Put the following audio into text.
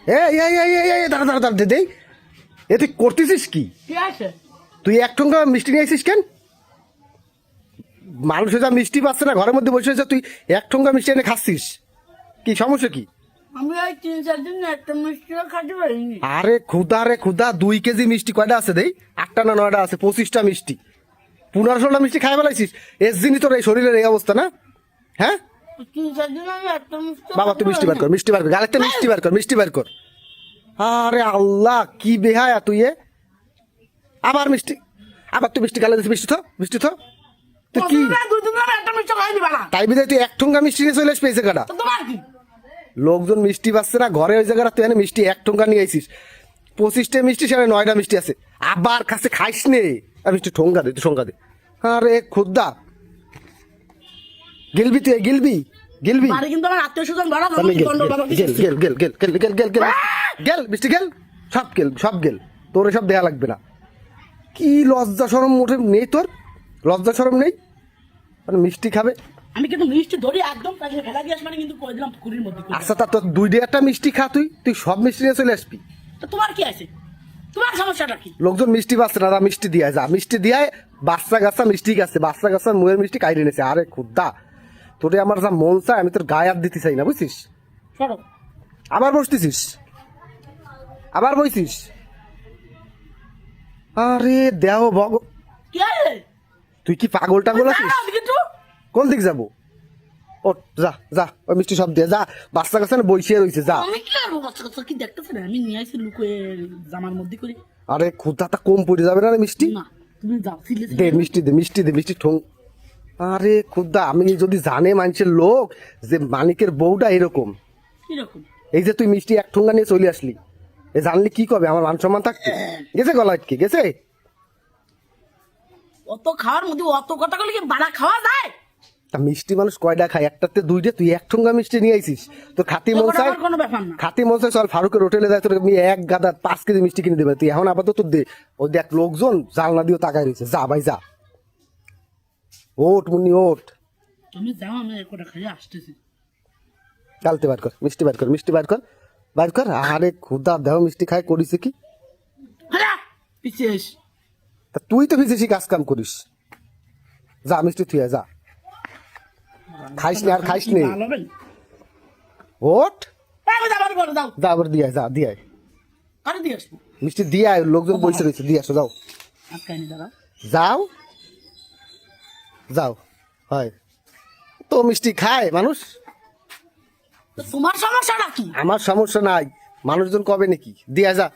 দাঁড়া দাঁড়া দাঁড়া দেই, এ তুই করতেছিস কি? কি আছে? তুই এক ঠোঙ্গা মিষ্টি নিয়ে আসিস কেন? মানুষ যা মিষ্টি পাচ্ছে না, ঘরের মধ্যে বসে আছে, তুই এক ঠোঙ্গা মিষ্টি এনে খাচ্ছিস, কি সমস্যা কি? আমি ওই 3-4 দিন একটা মিষ্টিও খাতে পারিনি। আরে খুদা রে খুদা, 2 কেজি মিষ্টি কয়টা আছে দেই? 8টা না 9টা আছে, 25টা মিষ্টি, 15-16টা মিষ্টি খাই ফেলাইছিস। এর জন্যই তোর এই শরীরের এই অবস্থা না? হ্যাঁ 3-4 দিন আমি একটা মিষ্টি বাবা, তুই মিষ্টি বার কর, মিষ্টি বার কর, গালেতে মিষ্টি বার কর, মিষ্টি বার কর। আরে আল্লাহ, কি বেহায়া তুই এ! আবার মিষ্টি, আবার তুই মিষ্টি গালে দিস, মিষ্টি থো, মিষ্টি থো। তুই কি 2 দিন আমি একটা মিষ্টি খাই দিবা না। তাই বিদায় তুই এক ঠোঙ্গা মিষ্টি নিয়ে চলে আসবে এই জায়গাটা? তো তোমার কি? লোকজন মিষ্টি পাচ্ছে না ঘরে, ওই জায়গাটা তুই এনে মিষ্টি এক ঠোঙ্গা নিয়ে আইসিস। 25টা মিষ্টি, সাড়ে 9টা মিষ্টি আছে, আবার কাছে খাইস নে। আর মিষ্টি ঠোঙ্গা দে, তুই ঠোঙ্গা দে। আরে খুদ্দা, গিলবি তুই, গিলবি গিলবি। বাড়ি কিন্তু আমার আত্মীয়-স্বজন বড় গেল গেল গেল গেল গেল গেল গেল গেল গেল মিষ্টি গেল, সব গেল, সব গেল, তোর এসব দেয়া লাগবে না। কি লজ্জা শরম মোটে নেই তোর? লজ্জা শরম নেই? মানে মিষ্টি খাবে? আমি কিন্তু মিষ্টি ধরি একদম কাছে ফেলা দিয়ে মানে কিন্তু করে দিলাম পুকুরের মধ্যে। আচ্ছা, তা তোর 2-1টা মিষ্টি খা, তুই তুই সব মিষ্টি নিয়ে চলে আসবি। তো তোমার কি আছে? তোমার সমস্যাটা কি? লোকজন মিষ্টি পাচ্ছে না, মিষ্টি দিয়ে যা, মিষ্টি দিয়ে বাচ্চা গাছা মিষ্টি গাছে, বাচ্চা গাছার মুয়ের মিষ্টি কাইরে নিয়েছে। আরে খুদ্দা, তোরে আমার যা মন চায় আমি তোর গায়ে হাত দিতে চাই না, বুঝছিস? সরো। আবার বসতেছিস, আবার বইছিস। আরে দেহ ভগ, কি আছে? তুই কি পাগল টাগল আছিস? কিন্তু কোন দিক যাবো? ও যা যা, ওই মিষ্টি সব দিয়ে যা, বাচ্চা গাছে না বইসিয়ে রয়েছে, যা। আমি কি আর বাচ্চা কি দেখতেছ না? আমি নিয়ে আসি লুকোয়ে জামার মধ্যে করে। আরে খুদাটা কম পড়ে যাবে না রে মিষ্টি? না তুমি যাও সিলে দে মিষ্টি, দে মিষ্টি, দে মিষ্টি ঠোং। আরে খুদা, আমি যদি জানে মানুষের লোক যে মানিকের বউটা এরকম, কিরকম? এই যে তুই মিষ্টি এক ঠোঙ্গা নিয়ে চলে আসলি, এ জানলি কি কবে? আমার মান সম্মান থাকতে গেছে, গলা আটকে গেছে। অত খাওয়ার মধ্যে অত কথা বলে কি বাড়া খাওয়া যায়? তা মিষ্টি মানুষ কয়টা খায়? একটাতে 2টা, তুই এক ঠোঙ্গা মিষ্টি নিয়ে আইছিস। তো খাতি মন চায়, আমার কোনো ব্যাপার না। খাতি মন চায়, চল ফারুকের হোটেলে যায়, তোর আমি 1 গাদা 5 কেজি মিষ্টি কিনে দেবে। তুই এখন আপাতত দে, ওই দেখ লোকজন জানলা দিয়ে তাকায় রয়েছে, যা ভাই যা, ওট মুন্নি ওট। তুমি যাও, আমি এক কটা খাইয়ে আসতেছি। গালতে বার কর, মিষ্টি বার কর, মিষ্টি বার কর, বার কর। আরে খুদা, দেহ মিষ্টি খায় করিস কি? হ্যাঁ পিছিয়ে এস। তা তুই তো বেশি কাজ কাম করিস, যা মিষ্টি তুই যা, খাইস নি আর খাইস নি, ভালো হবে। ওট আমি যাবার পরে যাও। যা, আবার দিয়ে আয়, যা দিয়ে আয়, আরে দিয়ে আসবো। মিষ্টি দিয়ে আয়, লোকজন বসে রয়েছে, দিয়ে আসো, যাও আটকাইনি দাঁড়া। যাও যাও। হয় তো মিষ্টি খায় মানুষ, তো তোমার সমস্যাটা কি? আমার সমস্যা নাই, মানুষজন কবে নাকি, দিয়া যা।